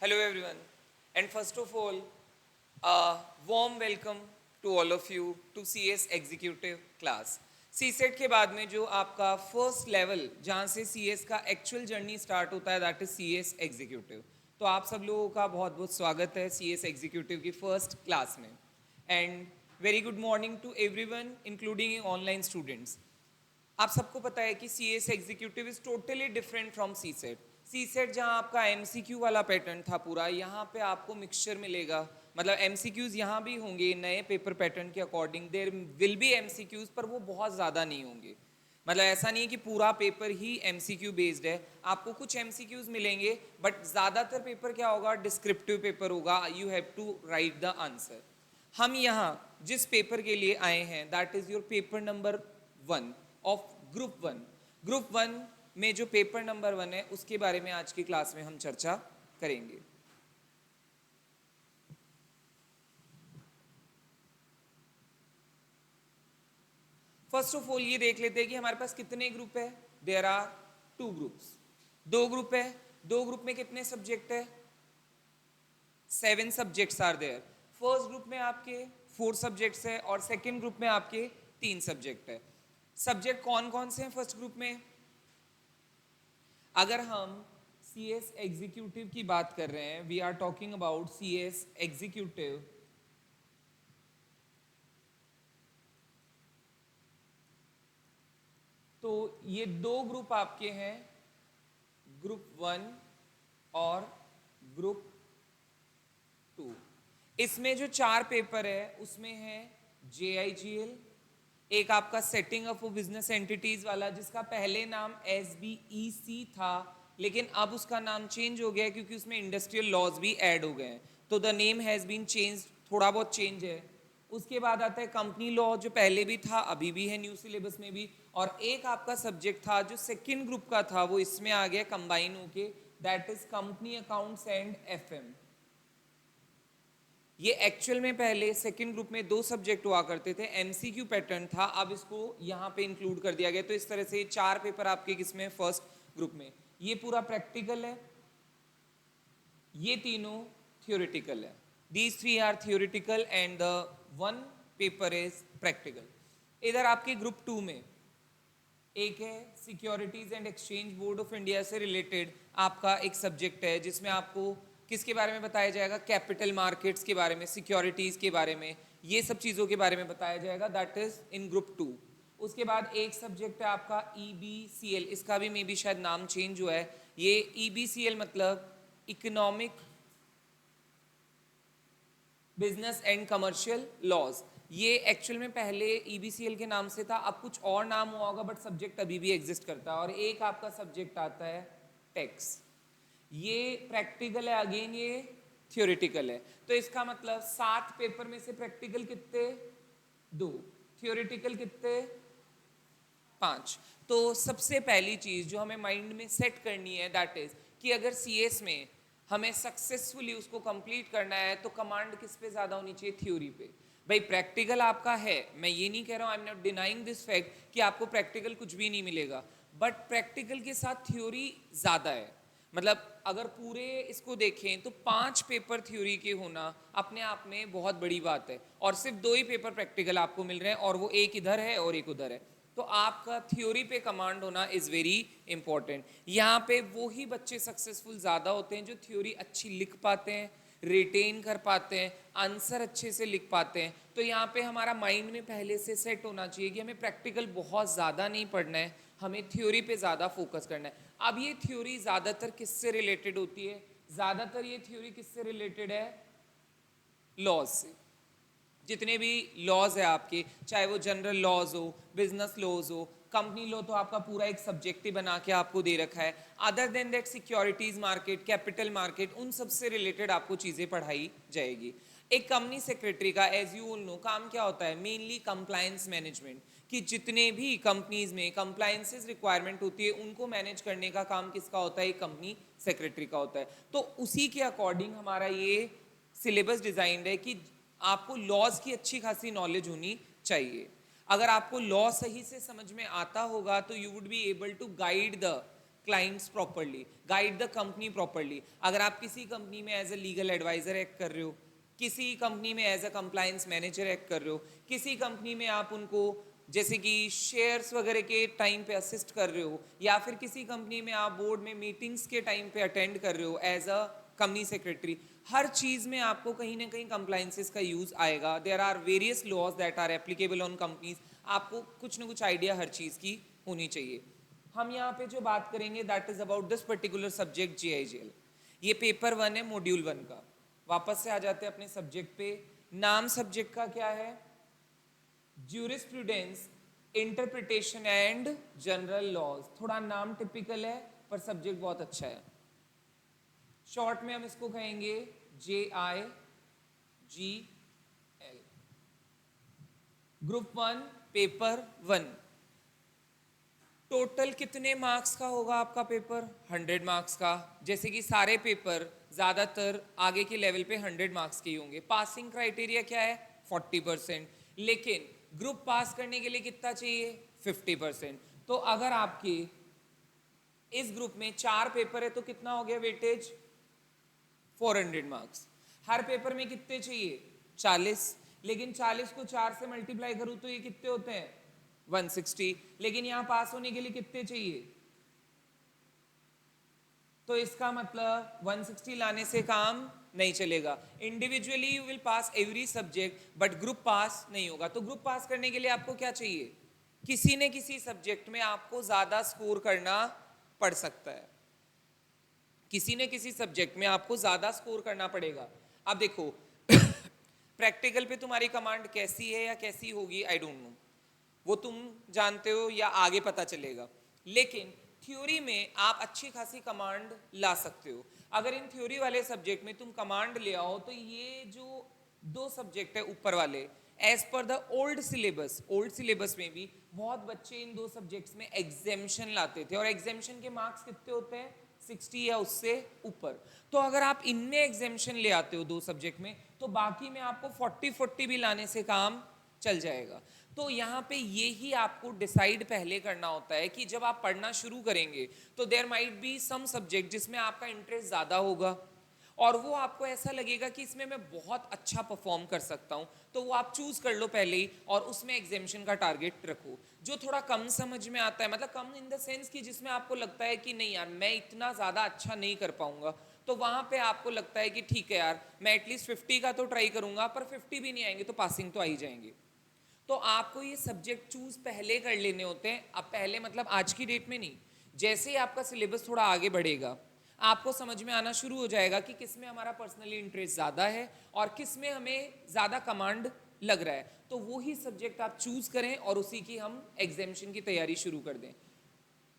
Hello everyone, and first of all, a warm welcome to all of you to CS Executive class. CSET के बाद में जो आपका first level जहाँ से CS का एक्चुअल जर्नी स्टार्ट होता है दैट इज CS एग्जीक्यूटिव. तो आप सब लोगों का बहुत बहुत स्वागत है CS एग्जीक्यूटिव की फर्स्ट क्लास में. And very good morning to everyone including online students. आप सबको पता है कि C S executive is totally different from C set. C set जहाँ आपका MCQ वाला पैटर्न था पूरा, यहाँ पे आपको मिक्सचर मिलेगा. मतलब MCQs यहाँ भी होंगे नए पेपर पैटर्न के according, there will be MCQs, पर वो बहुत ज़्यादा नहीं होंगे. मतलब ऐसा नहीं है कि पूरा पेपर ही MCQ बेस्ड है. आपको कुछ MCQs मिलेंगे बट ज़्यादातर पेपर क्या होगा, डिस्क्रिप्टिव पेपर होगा. You have to write the answer. हम यहाँ जिस पेपर के लिए आए हैं that is your paper number 1 of group 1. Group 1 में जो पेपर नंबर 1 है उसके बारे में आज की क्लास में हम चर्चा करेंगे. फर्स्ट ऑफ ऑल ये देख लेते हैं कि हमारे पास कितने ग्रुप है. There are 2 groups. 2 ग्रुप है. 2 ग्रुप में कितने सब्जेक्ट है? 7 subjects are there. First group में आपके 4 सब्जेक्ट्स है और सेकेंड ग्रुप में आपके 3 सब्जेक्ट है. सब्जेक्ट कौन कौन से हैं फर्स्ट ग्रुप में? अगर हम CS एग्जीक्यूटिव की बात कर रहे हैं, we are talking about CS executive, तो ये 2 ग्रुप आपके हैं, ग्रुप 1 और ग्रुप 2. इसमें जो 4 पेपर है उसमें है JIGL, एक आपका सेटिंग अप बिजनेस एंटिटीज वाला जिसका पहले नाम SBEC था लेकिन अब उसका नाम चेंज हो गया क्योंकि उसमें इंडस्ट्रियल लॉज भी ऐड हो गए हैं, तो the name has been change, थोड़ा बहुत चेंज है. उसके बाद आता है कंपनी लॉ जो पहले भी था अभी भी है न्यू सिलेबस में भी. और एक आपका सब्जेक्ट था जो सेकेंड ग्रुप का था वो इसमें आ गया कंबाइन होके, that is company accounts and FM. ये एक्चुअल में पहले सेकंड ग्रुप में 2 सब्जेक्ट हुआ करते थे, MCQ पैटर्न था, अब इसको यहाँ पे इंक्लूड कर दिया गया. तो इस तरह से 4 पेपर आपके किसमें, फर्स्ट ग्रुप में. ये पूरा प्रैक्टिकल है, ये तीनों थियोरिटिकल है. These 3 are theoretical and the 1 paper is practical. इधर आपके ग्रुप 2 में एक है securities and exchange board of India से रिलेटेड आपका एक सब्जेक्ट है जिसमें आपको किसके बारे में बताया जाएगा, कैपिटल मार्केट्स के बारे में, सिक्योरिटीज़ के बारे में, ये सब चीज़ों के बारे में बताया जाएगा. That is in group 2. उसके बाद एक सब्जेक्ट है आपका EBCL, इसका भी मे बी शायद नाम चेंज हुआ है. ये EBCL मतलब economic business and commercial laws. ये एक्चुअल में पहले EBCL के नाम से था, अब कुछ और नाम हुआ होगा बट सब्जेक्ट अभी भी एग्जिस्ट करता है. और एक आपका सब्जेक्ट आता है टैक्स. ये प्रैक्टिकल है, अगेन ये थियोरिटिकल है. तो इसका मतलब 7 पेपर में से प्रैक्टिकल कितने, 2, थियोरिटिकल कितने, 5. तो सबसे पहली चीज जो हमें माइंड में सेट करनी है दैट इज कि अगर CS में हमें सक्सेसफुली उसको कंप्लीट करना है तो कमांड किस पे ज्यादा होनी चाहिए, थ्योरी पे. भाई प्रैक्टिकल आपका है, मैं ये नहीं कह रहा हूँ, I am not denying this fact कि आपको प्रैक्टिकल कुछ भी नहीं मिलेगा, बट प्रैक्टिकल के साथ थ्योरी ज्यादा है. मतलब अगर पूरे इसको देखें तो 5 पेपर थ्योरी के होना अपने आप में बहुत बड़ी बात है और सिर्फ 2 ही पेपर प्रैक्टिकल आपको मिल रहे हैं और वो एक इधर है और एक उधर है. तो आपका थ्योरी पे कमांड होना इज़ वेरी इंपॉर्टेंट. यहाँ पे वो ही बच्चे सक्सेसफुल ज़्यादा होते हैं जो थ्योरी अच्छी लिख पाते हैं, रिटेन कर पाते हैं, आंसर अच्छे से लिख पाते हैं. तो यहाँ पे हमारा माइंड में पहले से सेट होना चाहिए कि हमें प्रैक्टिकल बहुत ज़्यादा नहीं पढ़ना है, हमें थ्योरी पे ज़्यादा फोकस करना है. अब ये थ्योरी ज़्यादातर किससे रिलेटेड होती है, ज़्यादातर ये थ्योरी किससे रिलेटेड है, लॉज से. जितने भी लॉज है आपके, चाहे वो जनरल लॉज हो, बिजनेस लॉज हो, कंपनी लॉ तो आपका पूरा एक सब्जेक्ट ही बना के आपको दे रखा है. Other than that securities market, capital market, उन सब से रिलेटेड आपको चीज़ें पढ़ाई जाएगी. एक कंपनी सेक्रेटरी का एज यू नो काम क्या होता है, मेनली कंप्लायंस मैनेजमेंट, कि जितने भी कंपनीज में कंप्लायंसेस रिक्वायरमेंट होती है उनको मैनेज करने का काम किसका होता है, कंपनी सेक्रेटरी का होता है. तो उसी के अकॉर्डिंग हमारा ये सिलेबस डिजाइंड है कि आपको लॉज की अच्छी खासी नॉलेज होनी चाहिए. अगर आपको लॉ सही से समझ में आता होगा तो you would be able to guide the clients properly, guide the company properly. अगर आप किसी कंपनी में as a legal adviser act कर रहे हो, किसी कंपनी में as a compliance manager act कर रहे हो, किसी कंपनी में आप उनको जैसे कि शेयर्स वगैरह के टाइम पे असिस्ट कर रहे हो, या फिर किसी कंपनी में आप बोर्ड में मीटिंग्स के टाइम पे अटेंड कर रहे हो एज अ कंपनी सेक्रेटरी, हर चीज में आपको कहीं ना कहीं कंप्लायंसेस का यूज आएगा। There are various laws that are applicable on companies. आपको कुछ ना कुछ आइडिया हर चीज की होनी चाहिए। हम यहाँ पे जो बात करेंगे that is about this particular subject GIGL। ये पेपर 1 है मॉड्यूल 1 का। वापस से आ जाते हैं अपने सब्जेक्ट पे। नाम सब्जेक्ट का क्या है? Jurisprudence, interpretation and general laws. थोड़ा नाम टिपिकल है पर सब्जेक्ट बहुत अच्छा है। शॉर्ट में हम इसको कहेंगे JIGL। Group 1 paper 1। टोटल कितने मार्क्स का होगा आपका पेपर? 100 मार्क्स का। जैसे कि सारे पेपर ज़्यादातर आगे के लेवल पे 100 मार्क्स के ही होंगे। पासिंग क्राइटेरिया क्या है? 40%। लेकिन ग्रुप पास करने के लिए कितना चाहिए? 50%। तो अगर आपके इस ग्रुप में 4 पेपर है तो कितना हो गया वेटेज? 400 मार्क्स। हर पेपर में कितने चाहिए? 40। लेकिन 40 को 4 से मल्टीप्लाई करूं तो ये कितने होते हैं? 160। लेकिन यहां पास होने के लिए कितने चाहिए? तो इसका मतलब 160 लाने से काम नहीं चलेगा। Individually you will pass every subject but group pass नहीं होगा। तो ग्रुप पास करने के लिए आपको क्या चाहिए? किसी न किसी सब्जेक्ट में आपको ज्यादा स्कोर करना पड़ सकता है। किसी न किसी सब्जेक्ट में आपको ज्यादा स्कोर करना पड़ेगा। अब देखो प्रैक्टिकल पे तुम्हारी कमांड कैसी है या कैसी होगी आई डोंट नो, वो तुम जानते हो या आगे पता चलेगा। लेकिन थ्योरी में आप अच्छी खासी कमांड ला सकते हो। अगर इन थ्योरी वाले सब्जेक्ट में तुम कमांड ले आओ तो ये जो 2 सब्जेक्ट है ऊपर वाले, as per the old syllabus में भी बहुत बच्चे इन 2 सब्जेक्ट्स में एग्जेम्पशन लाते थे और एग्जेम्पशन के मार्क्स कितने होते हैं? 60 या उससे ऊपर। तो अगर आप इनमें एग्जेम्पशन ले आते हो 2 सब्जेक्ट में तो बाकी में आपको 40 भी लाने से काम चल जाएगा। तो यहाँ पे ये ही आपको डिसाइड पहले करना होता है कि जब आप पढ़ना शुरू करेंगे तो there might be some subject जिसमें आपका इंटरेस्ट ज़्यादा होगा और वो आपको ऐसा लगेगा कि इसमें मैं बहुत अच्छा परफॉर्म कर सकता हूँ, तो वो आप चूज कर लो पहले ही और उसमें एग्जामिशन का टारगेट रखो। जो थोड़ा कम समझ में आता है, मतलब कम इन द सेंस कि जिसमें आपको लगता है कि नहीं यार मैं इतना ज़्यादा अच्छा नहीं कर पाऊंगा, तो वहाँ पे आपको लगता है कि ठीक है यार मैं एटलीस्ट 50 का तो ट्राई करूंगा, पर 50 भी नहीं आएंगे तो पासिंग तो आ ही जाएंगे। तो आपको ये सब्जेक्ट चूज पहले कर लेने होते हैं। अब पहले मतलब आज की डेट में नहीं, जैसे ही आपका सिलेबस थोड़ा आगे बढ़ेगा आपको समझ में आना शुरू हो जाएगा कि किस में हमारा पर्सनली इंटरेस्ट ज़्यादा है और किस में हमें ज़्यादा कमांड लग रहा है, तो वो ही सब्जेक्ट आप चूज करें और उसी की हम एग्जामिशन की तैयारी शुरू कर दें।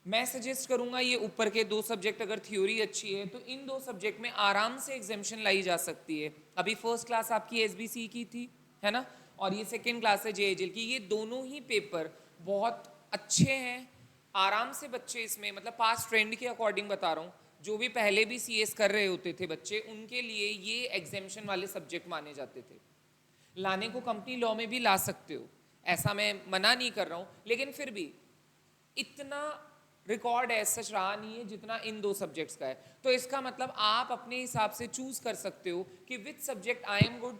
मैं सजेस्ट करूंगा ये ऊपर के 2 सब्जेक्ट अगर थ्योरी अच्छी है तो इन 2 सब्जेक्ट में आराम से एग्जामिशन लाई जा सकती है। अभी फर्स्ट क्लास आपकी SBC की थी है ना, और ये सेकेंड क्लास है JIGL की। ये दोनों ही पेपर बहुत अच्छे हैं, आराम से बच्चे इसमें, मतलब पास्ट ट्रेंड के अकॉर्डिंग बता रहा हूँ, जो भी पहले भी CS कर रहे होते थे बच्चे उनके लिए ये एग्जामिशन वाले सब्जेक्ट माने जाते थे। लाने को कंपनी लॉ में भी ला सकते हो, ऐसा मैं मना नहीं कर रहा हूँ, लेकिन फिर भी इतना रिकॉर्ड ऐसा सच रहा नहीं है जितना इन 2 सब्जेक्ट्स का है। तो इसका मतलब आप अपने हिसाब से चूज कर सकते हो कि which subject I am good,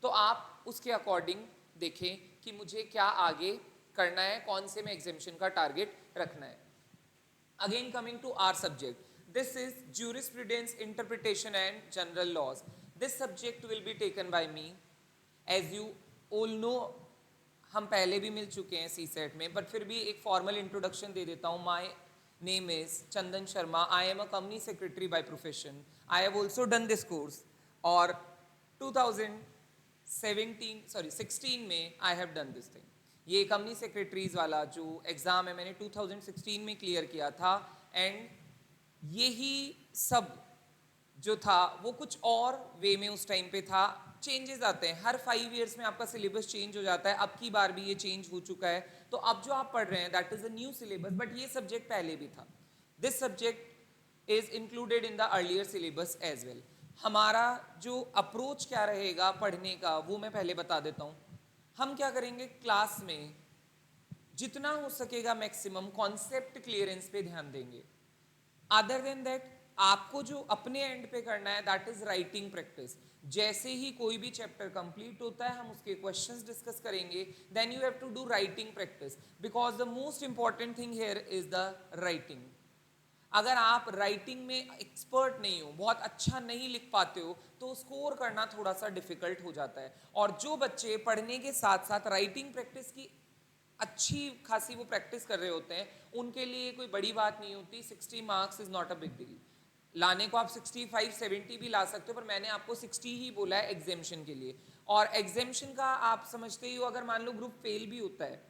तो आप उसके अकॉर्डिंग देखें कि मुझे क्या आगे करना है, कौन से में एग्जामिशन का टारगेट रखना है। Again coming to our subject, this is jurisprudence, interpretation and general laws. This subject will be taken by me. As you all know हम पहले भी मिल चुके हैं CSET में, बट फिर भी एक फॉर्मल इंट्रोडक्शन दे देता हूँ। My name is Chandan Sharma, I am a company secretary by profession, I have also done this course, और 2016 में I have done this thing. ये कंपनी सेक्रेटरीज वाला जो एग्ज़ाम है मैंने 2016 में क्लियर किया था, एंड यही सब जो था वो कुछ और वे में उस टाइम पे था। चेंजेस आते हैं हर 5 इयर्स में, आपका सिलेबस चेंज हो जाता है। अब की बार भी ये चेंज हो चुका है, तो अब जो आप पढ़ रहे हैं that is a new syllabus, but ये सब्जेक्ट पहले भी था। This subject is included in the earlier syllabus as well. हमारा जो अप्रोच क्या रहेगा पढ़ने का वो मैं पहले बता देता हूँ। हम क्या करेंगे, क्लास में जितना हो सकेगा मैक्सिमम कॉन्सेप्ट क्लियरेंस पे ध्यान देंगे। अदर देन दैट आपको जो अपने एंड पे करना है दैट इज राइटिंग प्रैक्टिस। जैसे ही कोई भी चैप्टर कंप्लीट होता है हम उसके क्वेश्चंस डिस्कस करेंगे, then you have to do writing practice because the most important thing here is the writing. अगर आप राइटिंग में एक्सपर्ट नहीं हो, बहुत अच्छा नहीं लिख पाते हो, तो स्कोर करना थोड़ा सा डिफिकल्ट हो जाता है। और जो बच्चे पढ़ने के साथ साथ राइटिंग प्रैक्टिस की अच्छी खासी वो प्रैक्टिस कर रहे होते हैं, उनके लिए कोई बड़ी बात नहीं होती। 60 marks is not a big deal. लाने को आप 65 70 भी ला सकते हो, पर मैंने आपको 60 ही बोला है एग्जामिशन के लिए। और एग्जामिशन का आप समझते ही हो, अगर मान लो ग्रुप फेल भी होता है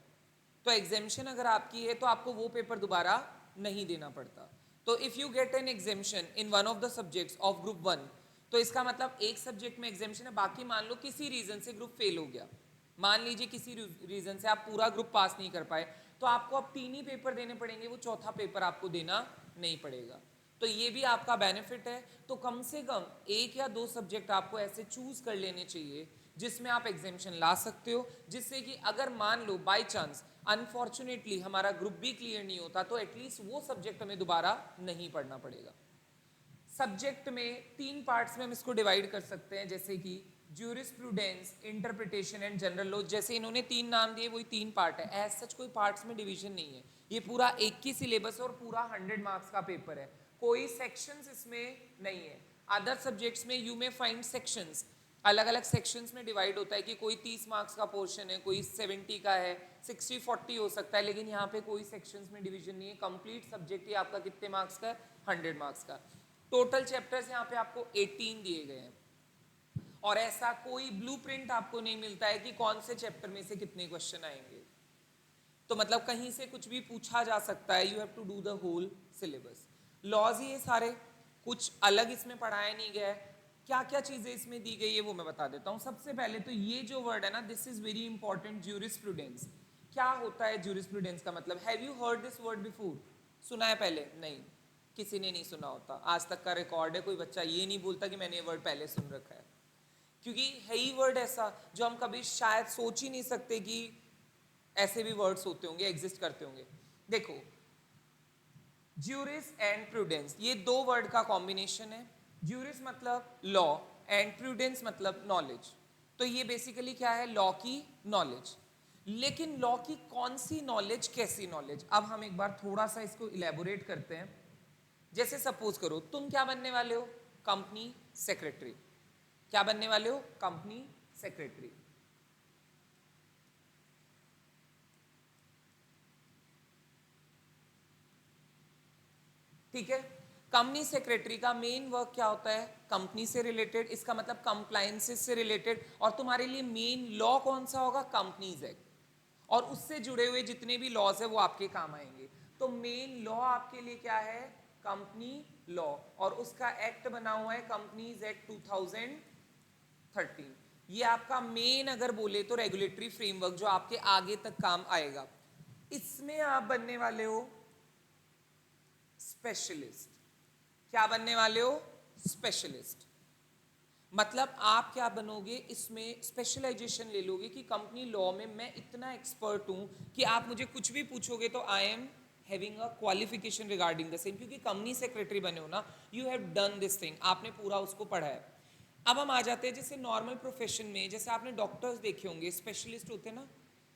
तो एग्जामिशन अगर आपकी है तो आपको वो पेपर दोबारा नहीं देना पड़ता। तो if you get an examination in one of the subjects of group 1, तो इसका मतलब एक सब्जेक्ट में एग्जामिशन है, बाकी मान लो किसी रीजन से ग्रुप फेल हो गया, मान लीजिए किसी रीजन से आप पूरा ग्रुप पास नहीं कर पाए, तो आपको अब 3 ही पेपर देने पड़ेंगे, वो चौथा पेपर आपको देना नहीं पड़ेगा। तो ये भी आपका बेनिफिट है। तो कम से कम 1 या 2 सब्जेक्ट आपको ऐसे चूज कर लेने चाहिए जिसमें आप एग्जामिशन ला सकते हो, जिससे कि अगर मान लो बाय चांस अनफॉर्चुनेटली हमारा ग्रुप भी क्लियर नहीं होता, तो एटलीस्ट वो सब्जेक्ट हमें दोबारा नहीं पढ़ना पड़ेगा। सब्जेक्ट में 3 पार्ट्स में हम इसको डिवाइड कर सकते हैं, जैसे कि jurisprudence, interpretation and general law. जैसे इन्होंने 3 नाम दिए, वही 3 पार्ट है। एज सच कोई पार्ट्स में डिवीजन नहीं है, ये पूरा एक ही सिलेबस और पूरा 100 मार्क्स का पेपर है, कोई सेक्शंस इसमें नहीं है। अदर सब्जेक्ट्स में यू मे फाइंड सेक्शंस, अलग अलग सेक्शंस में डिवाइड होता है कि कोई 30 मार्क्स का पोर्शन है, कोई 70 का है, 60-40 हो सकता है, लेकिन यहाँ पे कोई सेक्शंस में डिवीजन नहीं है। कंप्लीट सब्जेक्ट ही आपका कितने मार्क्स का है? 100 मार्क्स का। टोटल चैप्टर्स यहाँ पे आपको 18 दिए गए हैं, और ऐसा कोई ब्लूप्रिंट आपको नहीं मिलता है कि कौन से चैप्टर में से कितने क्वेश्चन आएंगे। तो मतलब कहीं से कुछ भी पूछा जा सकता है, you have to do the whole syllabus. Laws ही ये सारे, कुछ अलग इसमें पढ़ाया नहीं गया है। क्या क्या चीजें इसमें दी गई है वो मैं बता देता हूँ। सबसे पहले तो ये जो वर्ड है ना, this is very important, jurisprudence. क्या होता है ज्यूरिस्प्रूडेंस का मतलब? Have you heard this word before? सुना है पहले? नहीं, किसी ने नहीं सुना होता। आज तक का रिकॉर्ड है, कोई बच्चा ये नहीं बोलता कि मैंने ये वर्ड पहले सुन रखा है, क्योंकि है ही वर्ड ऐसा जो हम कभी शायद सोच ही नहीं सकते कि ऐसे भी वर्ड्स होते होंगे, एग्जिस्ट करते होंगे। देखो, ज्यूरिस एंड प्रूडेंस, ये 2 वर्ड का कॉम्बिनेशन है। ज्यूरिस मतलब लॉ एंड प्रूडेंस मतलब नॉलेज। तो ये बेसिकली क्या है? लॉ की नॉलेज। लेकिन लॉ की कौन सी नॉलेज, कैसी नॉलेज? अब हम एक बार थोड़ा सा इसको इलेबोरेट करते हैं। जैसे सपोज करो तुम क्या बनने वाले हो? Company secretary. क्या बनने वाले हो? Company secretary. ठीक है। कंपनी सेक्रेटरी का मेन वर्क क्या होता है? कंपनी से रिलेटेड, इसका मतलब कंप्लायंसेस से रिलेटेड। और तुम्हारे लिए मेन लॉ कौन सा होगा? कंपनीज एक्ट, और उससे जुड़े हुए जितने भी लॉज है वो आपके काम आएंगे। तो मेन लॉ आपके लिए क्या है? कंपनी लॉ, और उसका एक्ट बना हुआ है कंपनीज एक्ट 2013। ये आपका मेन अगर बोले तो रेगुलेटरी फ्रेमवर्क जो आपके आगे तक काम आएगा। इसमें आप बनने वाले हो स्पेशलिस्ट। क्या बनने वाले हो? स्पेशलिस्ट। मतलब आप क्या बनोगे इसमें? स्पेशलाइजेशन ले लोगे कि कंपनी लॉ में मैं इतना एक्सपर्ट हूं कि आप मुझे कुछ भी पूछोगे तो I am having a qualification regarding the same. क्योंकि कंपनी सेक्रेटरी बने हो ना, you have done this thing, आपने पूरा उसको पढ़ा है। अब हम आ जाते हैं जैसे नॉर्मल प्रोफेशन में, जैसे आपने डॉक्टर्स देखे होंगे, स्पेशलिस्ट होते हैं ना,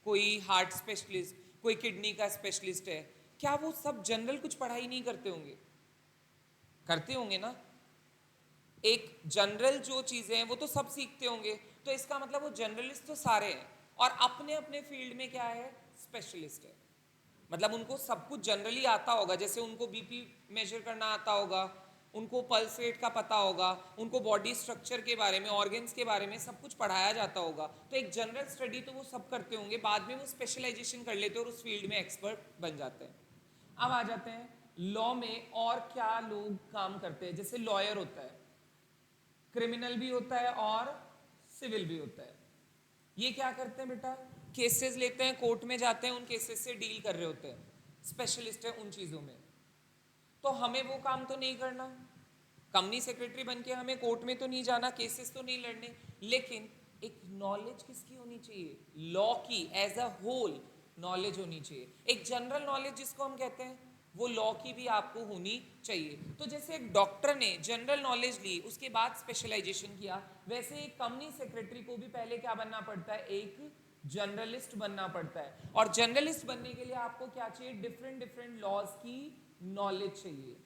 कोई हार्ट स्पेशलिस्ट, कोई किडनी का स्पेशलिस्ट है। क्या वो सब जनरल कुछ पढ़ाई नहीं करते होंगे? करते होंगे ना। एक जनरल जो चीजें हैं वो तो सब सीखते होंगे। तो इसका मतलब वो जनरलिस्ट तो सारे हैं, और अपने अपने फील्ड में क्या है? स्पेशलिस्ट है। मतलब उनको सब कुछ जनरली आता होगा, जैसे उनको बीपी मेजर करना आता होगा, उनको पल्स रेट का पता होगा, उनको बॉडी स्ट्रक्चर के बारे में, ऑर्गन्स के बारे में सब कुछ पढ़ाया जाता होगा। तो एक जनरल स्टडी तो वो सब करते होंगे, बाद में वो स्पेशलाइजेशन कर लेते हैं और उस फील्ड में एक्सपर्ट बन जाते हैं। अब आ जाते हैं लॉ में और क्या लोग काम करते हैं। जैसे लॉयर होता है, क्रिमिनल भी होता है और सिविल भी होता है। ये क्या करते हैं बेटा? केसेस लेते हैं, कोर्ट में जाते हैं, उन केसेस से डील कर रहे होते हैं, स्पेशलिस्ट है उन चीजों में। तो हमें वो काम तो नहीं करना, कंपनी सेक्रेटरी बनके हमें कोर्ट में तो नहीं जाना, केसेस तो नहीं लड़ने, लेकिन एक नॉलेज किसकी होनी चाहिए? लॉ की एज अ होल नॉलेज होनी चाहिए। एक जनरल नॉलेज जिसको हम कहते हैं वो लॉ की भी आपको होनी चाहिए। तो जैसे एक डॉक्टर ने जनरल नॉलेज ली, उसके बाद स्पेशलाइजेशन किया, वैसे एक कंपनी सेक्रेटरी को भी पहले क्या बनना पड़ता है, एक जर्नलिस्ट बनना पड़ता है। और जर्नलिस्ट बनने के लिए आपको क्या चाहिए, डिफरेंट डिफरेंट लॉज की नॉलेज चाहिए।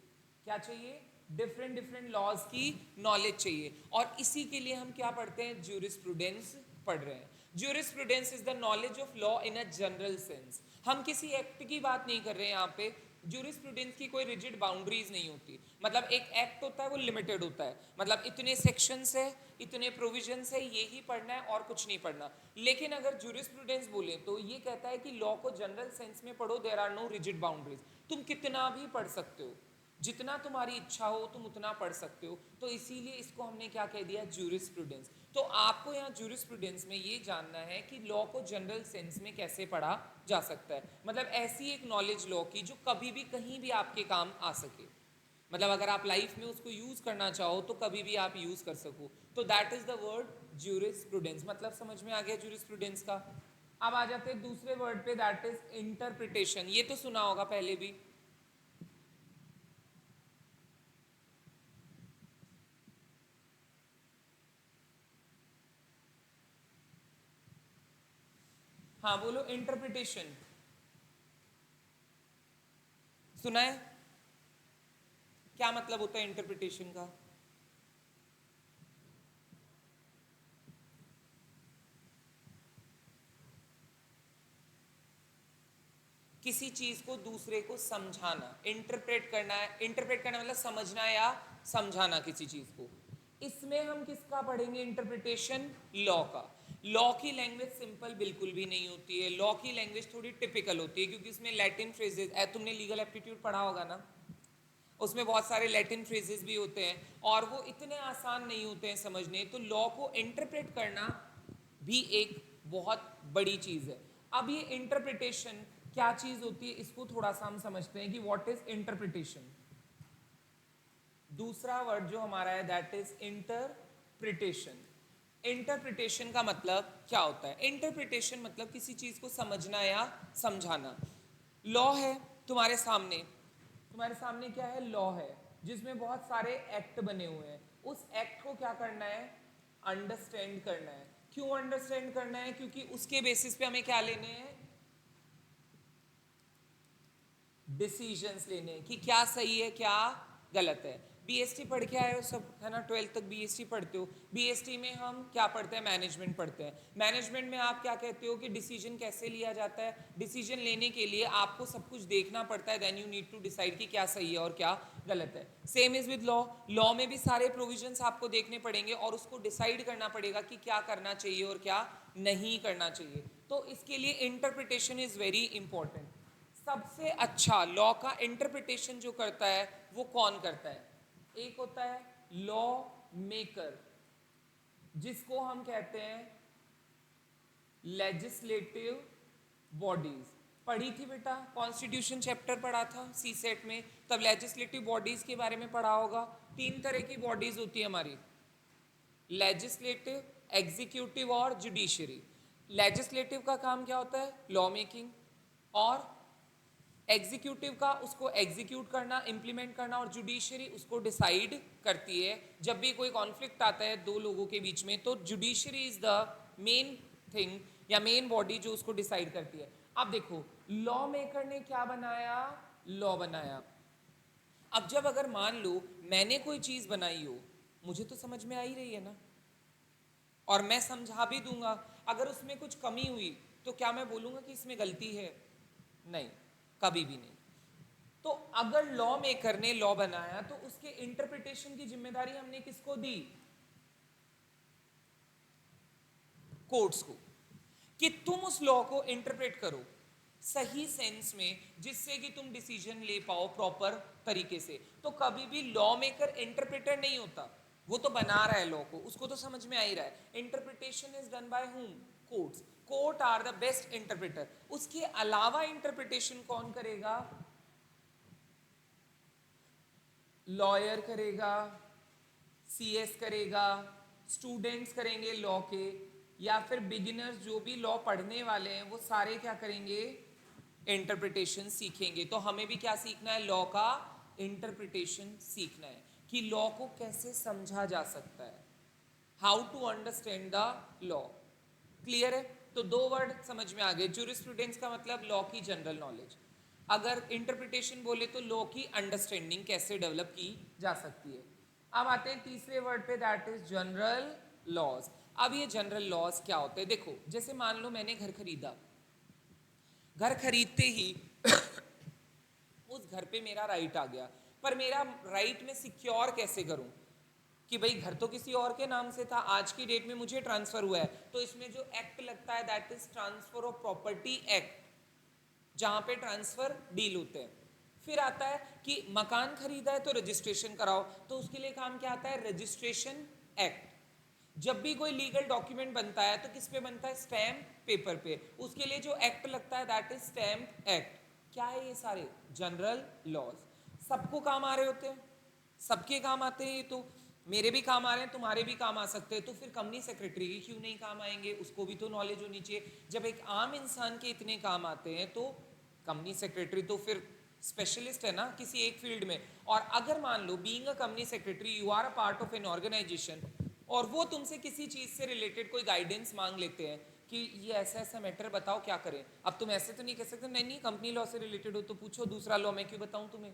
क्या चाहिए, डिफरेंट डिफरेंट लॉज की नॉलेज चाहिए। और इसी के लिए हम क्या पढ़ते हैं, ज्यूरिस्प्रूडेंस पढ़ रहे हैं। Jurisprudence is the knowledge of law in a general sense. हम किसी एक्ट की बात नहीं कर रहे हैं यहाँ पे। ज्यूरिस्प्रूडेंस की कोई रिजिड बाउंड्रीज नहीं होती। मतलब एक एक्ट होता है वो लिमिटेड होता है, मतलब इतने सेक्शंस है, इतने प्रोविजंस है, ये ही पढ़ना है और कुछ नहीं पढ़ना। लेकिन अगर ज्यूरिस्प्रूडेंस बोले तो ये कहता है कि लॉ को जनरल सेंस में पढ़ो, there are no rigid boundaries. तुम कितना भी पढ़ सकते हो, जितना तुम्हारी इच्छा हो तुम उतना पढ़ सकते हो। तो इसीलिए इसको हमने क्या कह दिया, ज्यूरिस्प्रूडेंस। तो आपको यहाँ ज्यूरिस्प्रूडेंस में ये जानना है कि लॉ को जनरल सेंस में कैसे पढ़ा जा सकता है। मतलब ऐसी एक नॉलेज लॉ की जो कभी भी कहीं भी आपके काम आ सके। मतलब अगर आप लाइफ में उसको यूज करना चाहो तो कभी भी आप यूज कर सको। तो that is the word jurisprudence. मतलब समझ में आ गया ज्यूरिस्प्रूडेंस का। अब आ जाते हैं दूसरे वर्ड पे, दैट इज इंटरप्रिटेशन। ये तो सुना होगा पहले भी। हाँ बोलो, इंटरप्रिटेशन सुना है? क्या मतलब होता है इंटरप्रिटेशन का? किसी चीज को दूसरे को समझाना, इंटरप्रेट करना है। इंटरप्रेट करना मतलब समझना या समझाना किसी चीज को। इसमें हम किसका पढ़ेंगे, इंटरप्रिटेशन, लॉ का। लॉ की लैंग्वेज सिंपल बिल्कुल भी नहीं होती है। लॉ की लैंग्वेज थोड़ी टिपिकल होती है, क्योंकि इसमें लैटिन फ्रेजेस, तुमने लीगल एप्टीट्यूड पढ़ा होगा ना, उसमें बहुत सारे लैटिन फ्रेजेस भी होते हैं और वो इतने आसान नहीं होते हैं समझने। तो लॉ को इंटरप्रेट करना भी एक बहुत बड़ी चीज है। अब ये इंटरप्रिटेशन क्या चीज होती है, इसको थोड़ा सा हम समझते हैं कि व्हाट इज इंटरप्रिटेशन। दूसरा वर्ड जो हमारा है दैट इज इंटरप्रिटेशन। इंटरप्रिटेशन का मतलब क्या होता है, इंटरप्रिटेशन मतलब किसी चीज को समझना या समझाना। लॉ है तुम्हारे सामने, तुम्हारे सामने क्या है, लॉ है, जिसमें बहुत सारे एक्ट बने हुए हैं। उस एक्ट को क्या करना है, अंडरस्टैंड करना है। क्यों अंडरस्टैंड करना है, क्योंकि उसके बेसिस पे हमें क्या लेने हैं, डिसीजंस लेने हैं कि क्या सही है क्या गलत है। बीएसटी पढ़ के आए हो सब, है ना, 12th तक बीएसटी पढ़ते हो। बीएसटी में हम क्या पढ़ते हैं, मैनेजमेंट पढ़ते हैं। मैनेजमेंट में आप क्या कहते हो कि डिसीजन कैसे लिया जाता है। डिसीजन लेने के लिए आपको सब कुछ देखना पड़ता है, then you need to decide कि क्या सही है और क्या गलत है। Same is with law. Law में भी सारे प्रोविजंस आपको देखने पड़ेंगे और उसको डिसाइड करना पड़ेगा कि क्या करना चाहिए और क्या नहीं करना चाहिए। तो इसके लिए इंटरप्रिटेशन इज वेरी इंपॉर्टेंट। सबसे अच्छा लॉ का इंटरप्रिटेशन जो करता है वो कौन करता है, एक होता है लॉ मेकर, जिसको हम कहते हैं लेजिस्लेटिव बॉडीज। पढ़ी थी बेटा, कॉन्स्टिट्यूशन चैप्टर पढ़ा था सी सेट में, तब लेजिस्लेटिव बॉडीज के बारे में पढ़ा होगा। 3 तरह की बॉडीज होती है हमारी, लेजिस्लेटिव, एग्जीक्यूटिव और जुडिशरी। लेजिस्लेटिव का काम क्या होता है, लॉ मेकिंग, और एग्जीक्यूटिव का उसको एग्जीक्यूट करना, इंप्लीमेंट करना, और जुडिशरी उसको डिसाइड करती है। जब भी कोई कॉन्फ्लिक्ट आता है दो लोगों के बीच में, तो judiciary is the main thing या मेन बॉडी जो उसको डिसाइड करती है। अब देखो, लॉ मेकर ने क्या बनाया, लॉ बनाया। अब जब अगर मान लो मैंने कोई चीज बनाई हो, मुझे तो समझ में आ ही रही है ना, और मैं समझा भी दूंगा। अगर उसमें कुछ कमी हुई तो क्या मैं बोलूंगा कि इसमें गलती है, नहीं, कभी भी नहीं। तो अगर लॉ मेकर ने लॉ बनाया तो उसके इंटरप्रिटेशन की जिम्मेदारी हमने किसको दी, कोर्ट्स को, कि तुम उस लॉ को इंटरप्रेट करो सही सेंस में, जिससे कि तुम डिसीजन ले पाओ प्रॉपर तरीके से। तो कभी भी लॉ मेकर इंटरप्रेटर नहीं होता, वो तो बना रहा है लॉ को, उसको तो समझ में आ ही रहा है। Interpretation is done by whom, courts. Court are the best interpreter. उसके अलावा इंटरप्रिटेशन कौन करेगा, लॉयर करेगा, सीएस करेगा, स्टूडेंट्स करेंगे लॉ के, या फिर बिगिनर्स जो भी लॉ पढ़ने वाले हैं वो सारे क्या करेंगे, इंटरप्रिटेशन सीखेंगे। तो हमें भी क्या सीखना है, लॉ का इंटरप्रिटेशन सीखना है कि लॉ को कैसे समझा जा सकता है, how to understand the law. Clear है? तो दो वर्ड समझ में आ गए। ज्यूरिस्प्रूडेंस का मतलब लॉ की जनरल नॉलेज, अगर इंटरप्रिटेशन बोले तो लॉ की अंडरस्टैंडिंग कैसे डेवलप की जा सकती है। अब आते हैं तीसरे वर्ड पे, दैट इज जनरल लॉज। अब ये जनरल लॉज क्या होते हैं, देखो जैसे मान लो मैंने घर खरीदा, घर खरीदते ही उस घर पे मेरा राइट आ गया, पर मेरा राइट में सिक्योर कैसे करूं कि भाई घर तो किसी और के नाम से था, आज की डेट में मुझे ट्रांसफर हुआ है। तो इसमें जो एक्ट लगता है that is transfer of property act, जहां पे ट्रांसफर डील होते हैं। फिर आता है कि मकान खरीदा है तो रजिस्ट्रेशन कराओ, तो उसके लिए काम क्या आता है, रजिस्ट्रेशन एक्ट। जब भी कोई लीगल डॉक्यूमेंट बनता है तो किस पे बनता है, स्टैम्प पेपर पे, उसके लिए जो एक्ट लगता है दैट इज स्टैम्प एक्ट। क्या है ये सारे जनरल लॉज, सबको काम आ रहे होते हैं, सबके काम आते हैं। ये तो मेरे भी काम आ रहे हैं, तुम्हारे भी काम आ सकते हैं, तो फिर कंपनी सेक्रेटरी के क्यों नहीं काम आएंगे, उसको भी तो नॉलेज होनी चाहिए। जब एक आम इंसान के इतने काम आते हैं तो कंपनी सेक्रेटरी तो फिर स्पेशलिस्ट है ना किसी एक फील्ड में। और अगर मान लो being a company secretary you are a part of an organisation, और वो तुमसे किसी चीज से रिलेटेड कोई गाइडेंस मांग लेते हैं कि ये ऐसा ऐसा मैटर बताओ क्या करें, अब तुम ऐसे तो नहीं कह सकते नहीं नहीं कंपनी लॉ से रिलेटेड हो तो पूछो, दूसरा लॉ मैं क्यों बताऊं तुम्हें।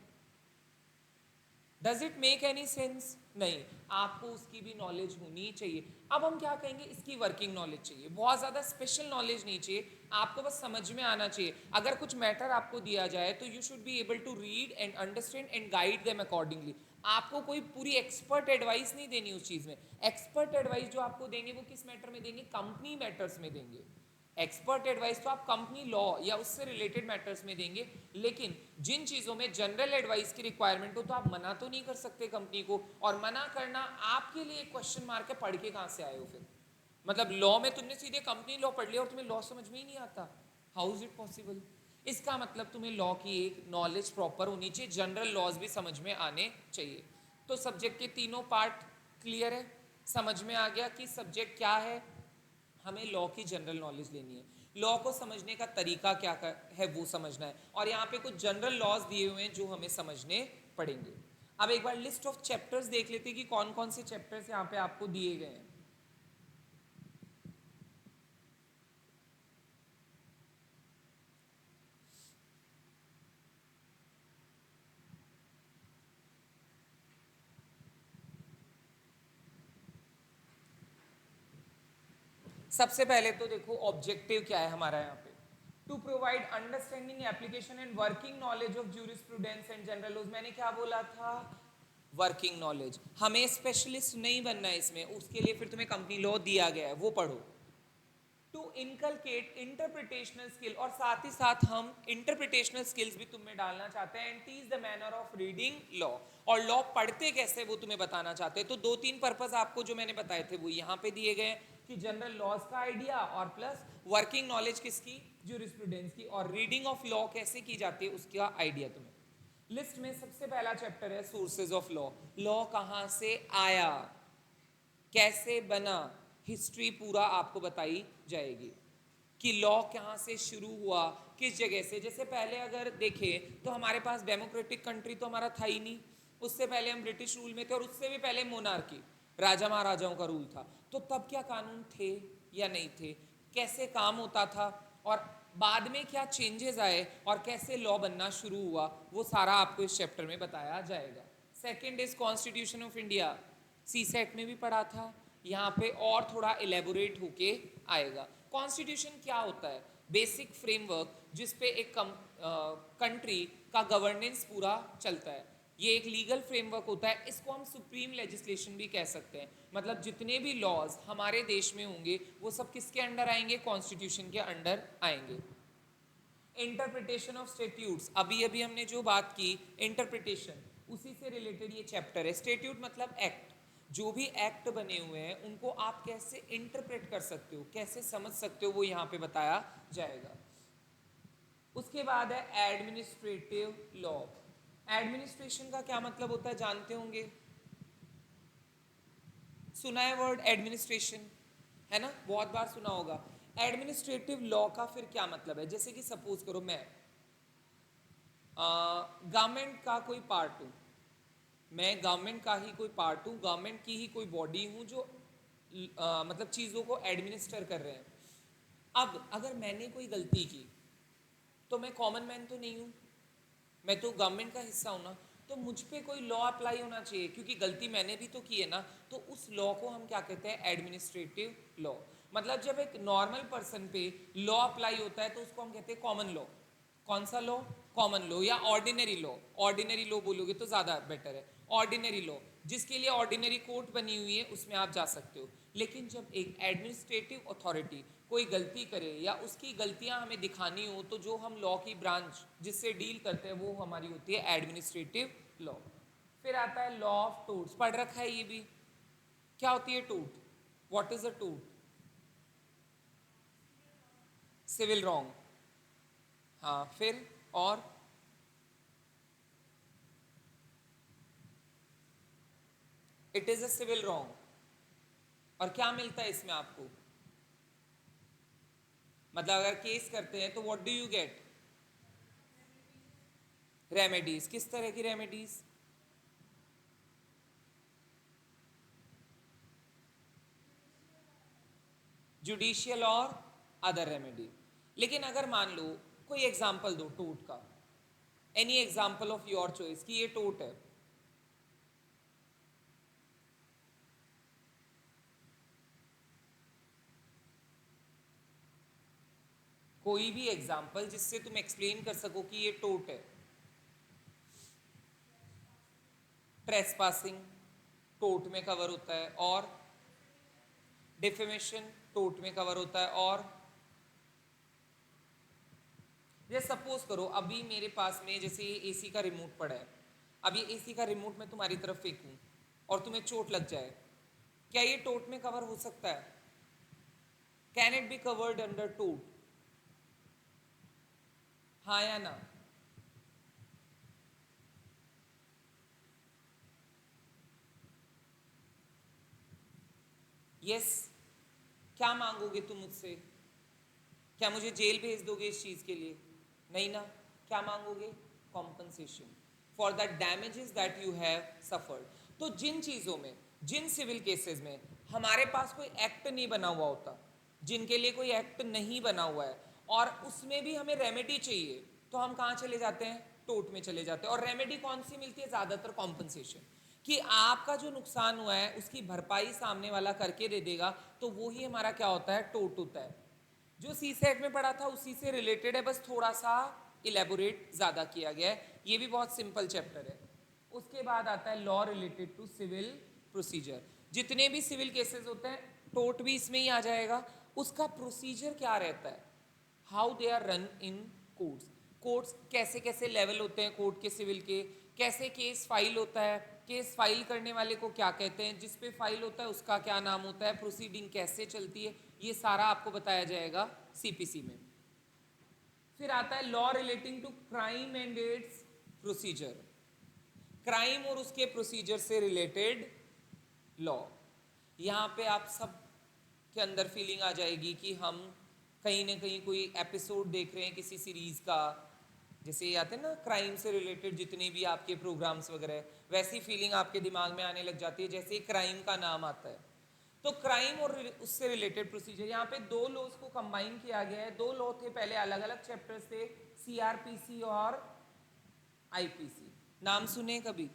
Does it make any sense? नहीं, आपको उसकी भी नॉलेज होनी चाहिए। अब हम क्या कहेंगे, इसकी वर्किंग नॉलेज चाहिए, बहुत ज़्यादा स्पेशल नॉलेज नहीं चाहिए, आपको बस समझ में आना चाहिए। अगर कुछ मैटर आपको दिया जाए तो you should be able to read and understand and guide them accordingly. आपको कोई पूरी एक्सपर्ट एडवाइस नहीं देनी उस चीज़ में। एक्सपर्ट एडवाइस जो आपको देंगे वो किस मैटर में देंगे, कंपनी मैटर्स में देंगे। एक्सपर्ट एडवाइस तो आप कंपनी लॉ या उससे रिलेटेड मैटर्स में देंगे, लेकिन जिन चीजों में जनरल एडवाइस की रिक्वायरमेंट हो तो आप मना तो नहीं कर सकते कंपनी को। और मना करना आपके लिए क्वेश्चन मार्क है, पढ़ के कहां से आए हो फिर, मतलब लॉ में तुमने सीधे कंपनी लॉ पढ़ लिया और तुम्हें लॉ समझ में ही नहीं आता, हाउ इज इट पॉसिबल। इसका मतलब तुम्हें लॉ की एक नॉलेज प्रॉपर होनी चाहिए, जनरल लॉज भी समझ में आने चाहिए। तो सब्जेक्ट के तीनों पार्ट क्लियर है, समझ में आ गया कि सब्जेक्ट क्या है, हमें लॉ की जनरल नॉलेज लेनी है, लॉ को समझने का तरीका क्या है वो समझना है, और यहाँ पे कुछ जनरल लॉज दिए हुए हैं जो हमें समझने पड़ेंगे। अब एक बार लिस्ट ऑफ चैप्टर्स देख लेते हैं कि कौन कौन से चैप्टर्स यहाँ पे आपको दिए गए हैं। सबसे पहले तो देखो ऑब्जेक्टिव क्या है हमारा यहाँ पे, to provide understanding application and working knowledge of jurisprudence and general laws. मैंने क्या बोला था, वर्किंग नॉलेज। हमें स्पेशलिस्ट नहीं बनना है इसमें, उसके लिए फिर तुम्हें कंपनी लॉ दिया गया है वो पढ़ो। टू इनकलकेट इंटरप्रिटेशनल स्किल, और साथ ही साथ हम इंटरप्रिटेशनल स्किल्स भी तुम में डालना चाहते हैं, and teach the manner of reading law, और लॉ पढ़ते कैसे वो तुम्हें बताना चाहते हैं। तो दो तीन पर्पस आपको जो मैंने बताए थे वो यहाँ पे दिए गए कि जनरल लॉज का आइडिया और प्लस वर्किंग नॉलेज किसकी, ज्यूरिस्प्रूडेंस की, और रीडिंग ऑफ लॉ कैसे की जाती है उसका आइडिया तुम्हें। लिस्ट में सबसे पहला चैप्टर है सोर्सेज ऑफ लॉ, लॉ कहाँ से आया, कैसे बना, हिस्ट्री पूरा आपको बताई जाएगी कि लॉ कहाँ से शुरू हुआ, किस जगह से। जैसे पहले अगर देखें तो हमारे पास डेमोक्रेटिक कंट्री तो हमारा था ही नहीं, उससे पहले हम ब्रिटिश रूल में थे, और उससे भी पहले मोनार्की, राजा महाराजाओं का रूल था। तो तब क्या कानून थे या नहीं थे, कैसे काम होता था, और बाद में क्या चेंजेस आए और कैसे लॉ बनना शुरू हुआ, वो सारा आपको इस चैप्टर में बताया जाएगा। Second is constitution of India, C set में भी पढ़ा था, यहाँ पे और थोड़ा इलेबोरेट होके आएगा। कॉन्स्टिट्यूशन क्या होता है, बेसिक फ्रेमवर्क जिस पे एक कंट्री का गवर्नेंस पूरा चलता है, ये एक लीगल फ्रेमवर्क होता है, इसको हम सुप्रीम लेजिस्लेशन भी कह सकते हैं। मतलब जितने भी लॉज हमारे देश में होंगे वो सब किसके अंडर आएंगे, कॉन्स्टिट्यूशन के अंडर आएंगे। इंटरप्रिटेशन ऑफ स्टेट्यूट्स, अभी अभी हमने जो बात की इंटरप्रिटेशन, उसी से रिलेटेड ये चैप्टर है। स्टेट्यूट मतलब एक्ट, जो भी एक्ट बने हुए हैं उनको आप कैसे इंटरप्रेट कर सकते हो, कैसे समझ सकते हो, वो यहाँ पे बताया जाएगा। उसके बाद है एडमिनिस्ट्रेटिव लॉ। एडमिनिस्ट्रेशन का क्या मतलब होता है जानते होंगे, सुना है वर्ड एडमिनिस्ट्रेशन, है ना, बहुत बार सुना होगा। एडमिनिस्ट्रेटिव लॉ का फिर क्या मतलब है, जैसे कि सपोज करो गवर्नमेंट का कोई पार्ट हूँ, मैं गवर्नमेंट का ही कोई पार्ट हूँ, गवर्नमेंट की ही कोई बॉडी हूँ जो मतलब चीज़ों को एडमिनिस्टर कर रहे हैं। अब अगर मैंने कोई गलती की तो मैं कॉमन मैन तो नहीं हूँ, मैं तो गवर्नमेंट का हिस्सा हूँ ना, तो मुझ पे कोई लॉ अप्लाई होना चाहिए, क्योंकि गलती मैंने भी तो की है ना। तो उस लॉ को हम क्या कहते हैं? Administrative law. मतलब जब एक नॉर्मल पर्सन पे लॉ अप्लाई होता है तो उसको हम कहते हैं कॉमन लॉ। कौन सा लॉ? कॉमन लॉ या ऑर्डिनरी लॉ। ऑर्डिनरी लॉ बोलोगे तो ज़्यादा बेटर है। ऑर्डिनरी लॉ, जिसके लिए ऑर्डिनरी कोर्ट बनी हुई है, उसमें आप जा सकते हो। लेकिन जब एक एडमिनिस्ट्रेटिव अथॉरिटी कोई गलती करे या उसकी गलतियां हमें दिखानी हो, तो जो हम लॉ की ब्रांच जिससे डील करते हैं वो हमारी होती है एडमिनिस्ट्रेटिव लॉ। फिर आता है लॉ ऑफ टोर्ट्स, पढ़ रखा है ये भी। क्या होती है tort? What is a tort? Civil wrong. हाँ, फिर और it is a civil wrong. और क्या मिलता है इसमें आपको? मतलब अगर केस करते हैं तो what do you get? Remedies. किस तरह की रेमेडीज? जुडिशियल और अदर रेमेडी। लेकिन अगर मान लो कोई एग्जाम्पल दो टोट का, any example of your choice कि ये टोट है। कोई भी एग्जाम्पल जिससे तुम एक्सप्लेन कर सको कि ये टोट है। ट्रेसपासिंग टोट में कवर होता है, और डिफेमेशन टोट में कवर होता है। और जैसे सपोज करो अभी मेरे पास में जैसे ये एसी का रिमोट पड़ा है, अब ये एसी का रिमोट मैं तुम्हारी तरफ फेंकूं और तुम्हें चोट लग जाए, क्या ये टोट में कवर हो सकता है? Can it be covered under टोट? हाँ या ना? यस। क्या मांगोगे तुम मुझसे? क्या मुझे जेल भेज दोगे इस चीज के लिए? नहीं ना। क्या मांगोगे? Compensation for the damages that you have suffered. तो जिन चीजों में, जिन सिविल केसेस में हमारे पास कोई एक्ट नहीं बना हुआ होता, जिनके लिए कोई एक्ट नहीं बना हुआ है, और उसमें भी हमें रेमेडी चाहिए, तो हम कहाँ चले जाते हैं? टोट में चले जाते हैं। और रेमेडी कौन सी मिलती है? ज्यादातर कॉम्पनसेशन, कि आपका जो नुकसान हुआ है उसकी भरपाई सामने वाला करके दे देगा। तो वो ही हमारा क्या होता है? टोट होता है। जो सी सेट में पढ़ा था उसी से रिलेटेड है, बस थोड़ा सा इलेबोरेट ज़्यादा किया गया है। ये भी बहुत सिंपल चैप्टर है। उसके बाद आता है law related to civil procedure. जितने भी सिविल केसेस होते हैं, टोट भी इसमें ही आ जाएगा। उसका प्रोसीजर क्या रहता है? How they are run in courts. Courts कैसे कैसे लेवल होते हैं कोर्ट के सिविल के, कैसे केस फाइल होता है, केस फाइल करने वाले को क्या कहते हैं, जिस पे फाइल होता है उसका क्या नाम होता है, प्रोसीडिंग कैसे चलती है, ये सारा आपको बताया जाएगा सीपीसी में। फिर आता है law relating to crime and its procedure. Crime और उसके प्रोसीजर से रिलेटेड लॉ। यहाँ पे आप सब के अंदर फीलिंग आ जाएगी कि हम कहीं ना कहीं कोई एपिसोड देख रहे हैं किसी सीरीज का। जैसे ये आते हैं ना क्राइम से रिलेटेड जितने भी आपके प्रोग्राम्स वगैरह, वैसी फीलिंग आपके दिमाग में आने लग जाती है जैसे ही क्राइम का नाम आता है। तो क्राइम और उससे रिलेटेड प्रोसीजर, यहाँ पे दो लॉज को कंबाइन किया गया है। दो लॉ थे पहले, अलग अलग चैप्टर्स थे, सीआरपीसी और आईपीसी। नाम सुने कभी?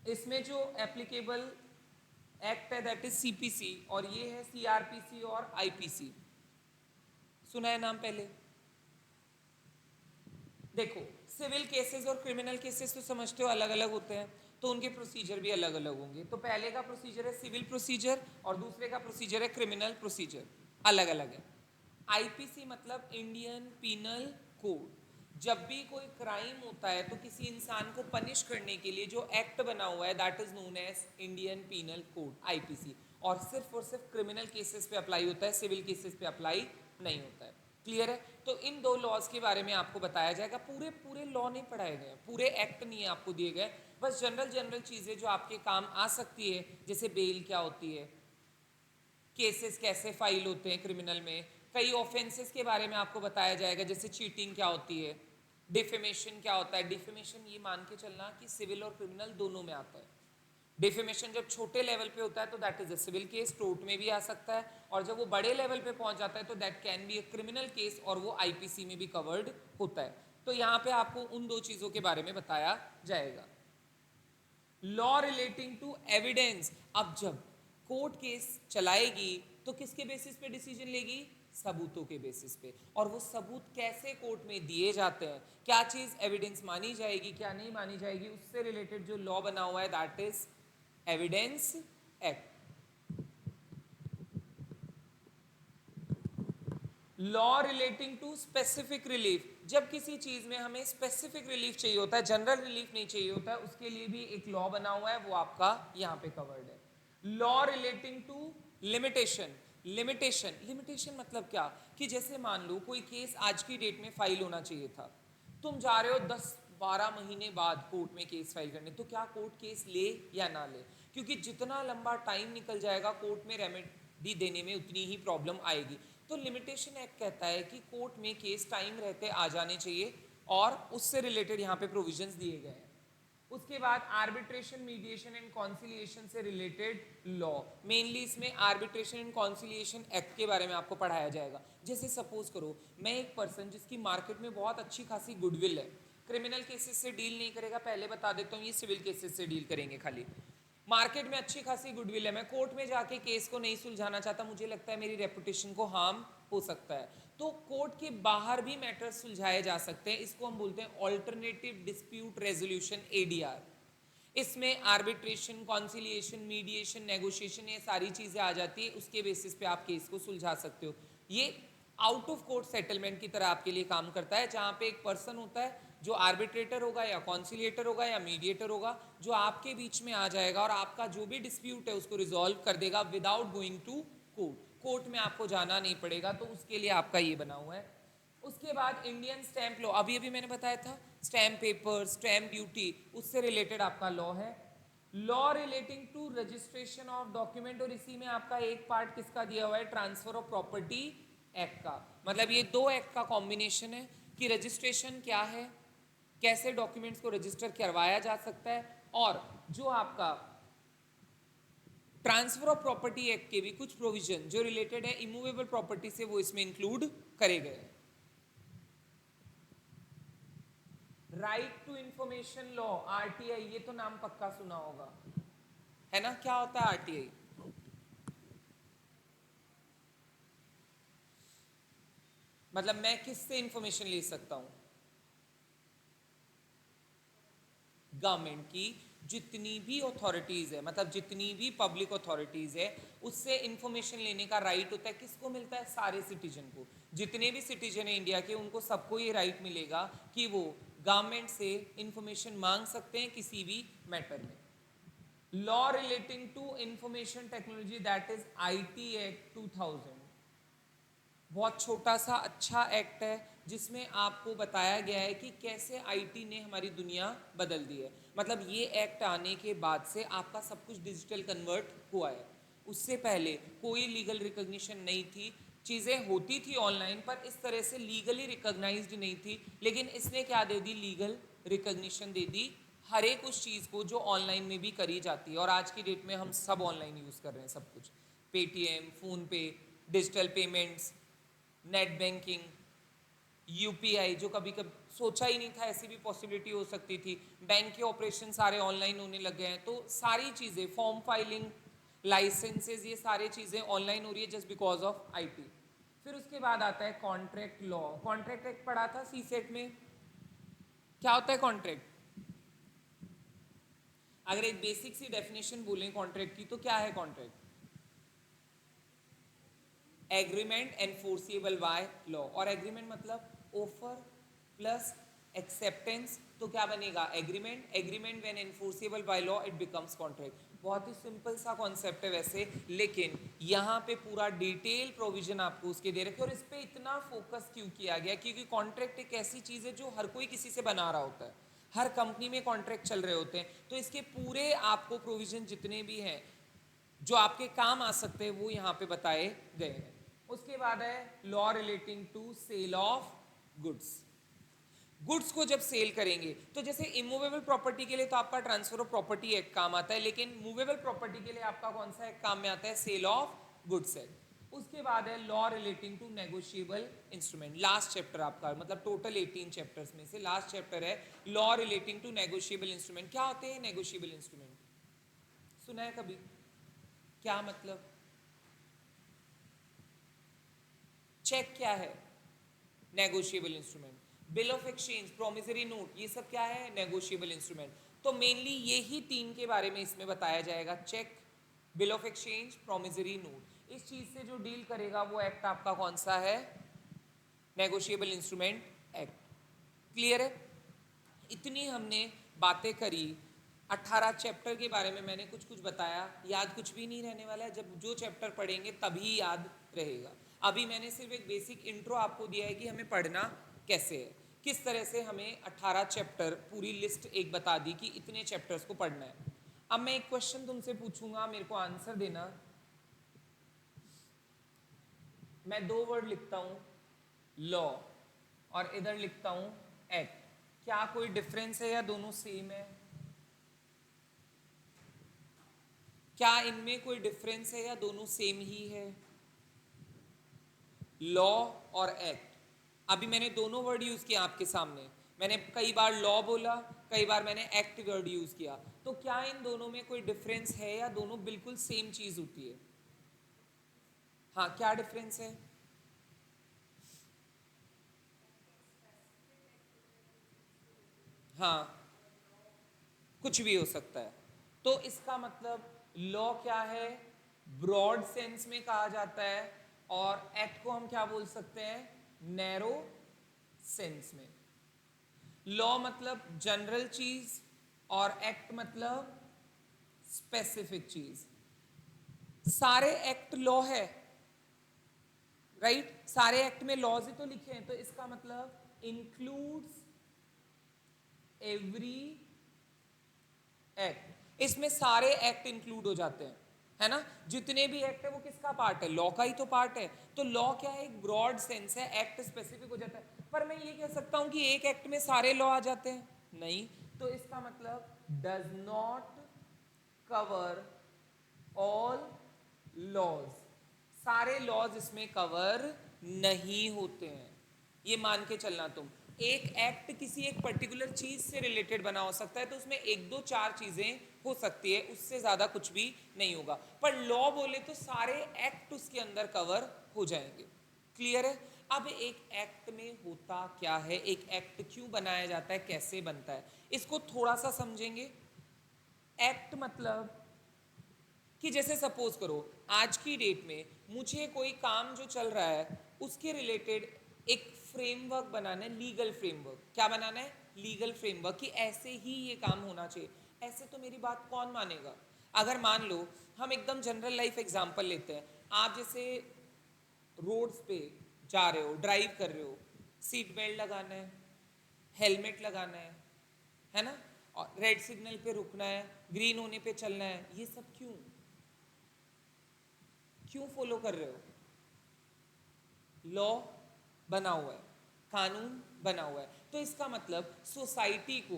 इसमें जो एप्लीकेबल एक्ट है दैट इज सीपीसी, और ये है सीआरपीसी और आईपीसी। सुना है नाम पहले? देखो, सिविल केसेस और क्रिमिनल केसेस तो समझते हो अलग अलग होते हैं, तो उनके प्रोसीजर भी अलग अलग होंगे। तो पहले का प्रोसीजर है सिविल प्रोसीजर और दूसरे का प्रोसीजर है क्रिमिनल प्रोसीजर, अलग अलग है। आईपीसी मतलब इंडियन पीनल कोड। जब भी कोई क्राइम होता है तो किसी इंसान को पनिश करने के लिए जो एक्ट बना हुआ है that is known as Indian penal code, IPC. और सिर्फ क्रिमिनल केसेस पे अप्लाई होता है, सिविल केसेस पे अप्लाई नहीं होता है। क्लियर है? तो इन दो लॉज के बारे में आपको बताया जाएगा। पूरे पूरे लॉ नहीं पढ़ाए गए, पूरे एक्ट नहीं आपको दिए गए, बस जनरल जनरल चीज़ें जो आपके काम आ सकती है, जैसे बेल क्या होती है, केसेस कैसे फाइल होते हैं क्रिमिनल में, कई ऑफेंसेस के बारे में आपको बताया जाएगा, जैसे चीटिंग क्या होती है, डिफेमेशन क्या होता है। डिफेमेशन ये मान के चलना कि सिविल और क्रिमिनल दोनों में आता है। डिफेमेशन जब छोटे लेवल पे होता है तो that is a civil case, court में भी आ सकता है, और जब वो बड़े लेवल पे पहुंच जाता है तो that can be a criminal case, और वो आईपीसी में भी कवर्ड होता है। तो यहाँ पे आपको उन दो चीजों के बारे में बताया जाएगा। लॉ रिलेटिंग टू एविडेंस, अब जब कोर्ट केस चलाएगी तो किसके बेसिस पे डिसीजन लेगी? सबूतों के बेसिस पे। और वो सबूत कैसे कोर्ट में दिए जाते हैं, क्या चीज एविडेंस मानी जाएगी क्या नहीं मानी जाएगी, उससे रिलेटेड जो लॉ बना हुआ है that is evidence act. Law relating to specific relief, जब किसी चीज में हमें स्पेसिफिक रिलीफ चाहिए होता है, जनरल रिलीफ नहीं चाहिए होता है, उसके लिए भी एक लॉ बना हुआ है, वो आपका यहां पे कवर्ड है। Law relating to limitation, limitation मतलब क्या, कि जैसे मान लो कोई केस आज की डेट में फाइल होना चाहिए था, तुम जा रहे हो 10-12 महीने बाद कोर्ट में केस फाइल करने, तो क्या कोर्ट केस ले या ना ले? क्योंकि जितना लंबा टाइम निकल जाएगा कोर्ट में रेमेडी देने में उतनी ही प्रॉब्लम आएगी। तो लिमिटेशन एक्ट कहता है कि कोर्ट में केस टाइम रहते आ जाने चाहिए, और उससे रिलेटेड यहाँ पे प्रोविजंस दिए गए हैं। उसके बाद आर्बिट्रेशन, मीडिएशन एंड कॉन्सिलिएशन से रिलेटेड लॉ, मेनली इसमें आर्बिट्रेशन एंड कॉन्सिलिएशन एक्ट के बारे में आपको पढ़ाया जाएगा। जैसे सपोज करो मैं एक पर्सन जिसकी मार्केट में बहुत अच्छी खासी गुडविल है, क्रिमिनल केसेस से डील नहीं करेगा, पहले बता देता हूँ, ये सिविल केसेस से डील करेंगे खाली। मार्केट में अच्छी खासी गुडविल है, मैं कोर्ट में जाके केस को नहीं सुलझाना चाहता, मुझे लगता है मेरी रेपुटेशन को हार्म हो सकता है, तो कोर्ट के बाहर भी मैटर्स सुलझाए जा सकते हैं। इसको हम बोलते हैं ऑल्टरनेटिव डिस्प्यूट रेजोल्यूशन, एडीआर। इसमें आर्बिट्रेशन, कॉन्सिलिएशन, मीडिएशन, नेगोशिएशन, ये सारी चीजें आ जाती है, उसके बेसिस पे आप केस को सुलझा सकते हो। ये आउट ऑफ कोर्ट सेटलमेंट की तरह आपके लिए काम करता है, जहां पे एक पर्सन होता है जो आर्बिट्रेटर होगा या कॉन्सिलिएटर होगा या मीडिएटर होगा, जो आपके बीच में आ जाएगा और आपका जो भी डिस्प्यूट है उसको रिजॉल्व कर देगा without going to court. Court में आपको जाना नहीं पड़ेगा, तो उसके लिए आपका ये बना हुआ है। उसके बाद इंडियन स्टैंप लॉ, अभी अभी मैंने बताया था स्टैंप पेपर, स्टैंप ड्यूटी, उससे रिलेटेड आपका लॉ है। Law relating to registration of document, और इसी में आपका एक पार्ट किसका दिया हुआ है? ट्रांसफर ऑफ प्रॉपर्टी एक्ट का। मतलब ये दो एक्ट का कॉम्बिनेशन है कि रजिस्ट्रेशन क्या है, कैसे डॉक्यूमेंट्स को रजिस्टर करवाया जा सकता है, और जो आपका ट्रांसफर ऑफ प्रॉपर्टी एक्ट के भी कुछ प्रोविजन जो रिलेटेड है इमूवेबल प्रॉपर्टी से, वो इसमें इंक्लूड करे गए हैं। Right to information law, RTI, ये तो नाम पक्का सुना होगा, है ना? क्या होता है आरटीआई? मतलब मैं किससे इंफॉर्मेशन ले सकता हूं? गवर्नमेंट की जितनी भी अथॉरिटीज है, मतलब जितनी भी पब्लिक अथॉरिटीज है, उससे इंफॉर्मेशन लेने का राइट होता है। किसको मिलता है? सारे सिटीजन को। जितने भी सिटीजन है इंडिया के, उनको सबको ये राइट मिलेगा कि वो गवर्नमेंट से इंफॉर्मेशन मांग सकते हैं किसी भी मैटर में। Law relating to information technology, that is IT act 2000। बहुत छोटा सा अच्छा एक्ट है, जिसमें आपको बताया गया है कि कैसे आईटी ने हमारी दुनिया बदल दी है। मतलब ये एक्ट आने के बाद से आपका सब कुछ डिजिटल कन्वर्ट हुआ है। उससे पहले कोई लीगल रिकॉग्निशन नहीं थी, चीज़ें होती थी ऑनलाइन पर इस तरह से लीगली रिकॉग्नाइज्ड नहीं थी, लेकिन इसने क्या दे दी? लीगल रिकॉग्निशन दे दी हर एक उस चीज़ को जो ऑनलाइन में भी करी जाती है। और आज की डेट में हम सब ऑनलाइन यूज़ कर रहे हैं सब कुछ, Paytm, PhonePe, digital payments, net banking, UPI, जो कभी कभी सोचा ही नहीं था ऐसी भी पॉसिबिलिटी हो सकती थी। बैंक के ऑपरेशन सारे ऑनलाइन होने लग गए हैं, तो सारी चीज़ें, फॉर्म फाइलिंग, लाइसेंसेज, ये सारी चीज़ें ऑनलाइन हो रही है जस्ट बिकॉज ऑफ आईटी। फिर उसके बाद आता है कॉन्ट्रैक्ट लॉ। कॉन्ट्रैक्ट एक्ट पढ़ा था सीसेट में। क्या होता है कॉन्ट्रैक्ट? अगर एक बेसिक सी डेफिनेशन बोलें कॉन्ट्रैक्ट की, तो क्या है contract? Agreement enforceable by law. और एग्रीमेंट मतलब ऑफर प्लस एक्सेप्टेंस, तो क्या बनेगा? Agreement. Agreement when enforceable by law it becomes contract. बहुत ही सिंपल सा कॉन्सेप्ट है वैसे, लेकिन यहाँ पे पूरा डिटेल प्रोविजन आपको उसके दे रखे। और इस पे इतना फोकस क्यों किया गया? क्योंकि कॉन्ट्रैक्ट एक ऐसी चीज़ है जो हर कोई किसी से बना रहा होता है, हर कंपनी में कॉन्ट्रैक्ट चल रहे होते हैं, तो इसके पूरे आपको प्रोविजन जितने भी हैं जो आपके काम आ सकते हैं वो यहाँ पे बताए गए हैं। उसके बाद है law relating to sale of goods. Goods को जब सेल करेंगे तो जैसे इमूवेबल प्रॉपर्टी के लिए तो आपका ट्रांसफर ऑफ प्रॉपर्टी एक्ट काम आता है, लेकिन मूवेबल प्रॉपर्टी के लिए आपका कौन सा एक्ट काम में आता है? Sale of goods act. उसके बाद है law relating to negotiable instrument. Last chapter आपका, मतलब टोटल 18 चैप्टर्स में से लास्ट चैप्टर है law relating to negotiable instrument. क्या होते हैं नेगोशिएबल इंस्ट्रूमेंट? सुना है कभी? क्या मतलब? चेक क्या है? Negotiable instrument. Bill of exchange, promissory note, ये सब क्या है? Negotiable instrument. तो मेनली यही तीन के बारे में इसमें बताया जाएगा, cheque, bill of exchange, promissory note. इस चीज से जो डील करेगा वो एक्ट आपका कौन सा है? Negotiable instrument act. क्लियर है? इतनी हमने बातें करी। 18 चैप्टर के बारे में मैंने कुछ कुछ बताया, याद कुछ भी नहीं रहने वाला है, जब जो चैप्टर पढ़ेंगे तभी याद रहेगा। अभी मैंने सिर्फ एक बेसिक इंट्रो आपको दिया है कि हमें पढ़ना कैसे है, किस तरह से हमें 18 चैप्टर पूरी लिस्ट एक बता दी कि इतने चैप्टर्स को पढ़ना है। अब मैं एक क्वेश्चन तुमसे पूछूंगा, मेरे को आंसर देना। मैं दो वर्ड लिखता हूं लॉ और इधर लिखता हूं एक्ट, क्या कोई डिफरेंस है या दोनों सेम है? क्या इनमें कोई डिफरेंस है या दोनों सेम ही है? लॉ और एक्ट। अभी मैंने दोनों वर्ड यूज किया आपके सामने, मैंने कई बार लॉ बोला, कई बार मैंने एक्ट वर्ड यूज किया। तो क्या इन दोनों में कोई डिफरेंस है या दोनों बिल्कुल सेम चीज होती है? हाँ, क्या डिफरेंस है? हाँ, कुछ भी हो सकता है। तो इसका मतलब लॉ क्या है? ब्रॉड सेंस में कहा जाता है, और एक्ट को हम क्या बोल सकते हैं? नैरो सेंस में। लॉ मतलब जनरल चीज और एक्ट मतलब स्पेसिफिक चीज। सारे एक्ट लॉ है, राइट? सारे एक्ट में लॉज ही तो लिखे हैं, तो इसका मतलब इंक्लूड्स एवरी एक्ट। इसमें सारे एक्ट इंक्लूड हो जाते हैं, है ना? जितने भी एक्ट है वो किसका पार्ट है? लॉ का ही तो पार्ट है। तो लॉ क्या है? एक ब्रॉड सेंस है, एक्ट स्पेसिफिक हो जाता है। पर मैं ये कह सकता हूं कि एक एक्ट में सारे लॉ आ जाते हैं? नहीं। तो इसका मतलब does not cover all laws. सारे लॉज इसमें कवर नहीं होते हैं, ये मान के चलना तुम। एक एक्ट किसी एक पर्टिकुलर चीज से रिलेटेड बना हो सकता है, तो उसमें एक दो चार चीजें हो सकती है, उससे ज्यादा कुछ भी नहीं होगा। पर लॉ बोले तो सारे एक्ट उसके अंदर कवर हो जाएंगे। क्लियर है? अब एक एक्ट में होता क्या है, एक एक्ट क्यों बनाया जाता है, कैसे बनता है, इसको थोड़ा सा समझेंगे। एक्ट मतलब कि जैसे सपोज करो आज की डेट में मुझे कोई काम जो चल रहा है उसके रिलेटेड एक फ्रेमवर्क बनाना है, लीगल फ्रेमवर्क। क्या बनाना है? लीगल फ्रेमवर्क, कि ऐसे ही ये काम होना चाहिए। ऐसे तो मेरी बात कौन मानेगा? अगर मान लो हम एकदम जनरल लाइफ एग्जांपल लेते हैं, आप जैसे रोड्स पे जा रहे हो, ड्राइव कर रहे हो, सीट बेल्ट लगाना है, हेलमेट लगाना है ना? और रेड सिग्नल पे रुकना है, ग्रीन होने पे चलना है, ये सब क्यों क्यों फॉलो कर रहे हो? लॉ बना हुआ है, कानून बना हुआ है। तो इसका मतलब सोसाइटी को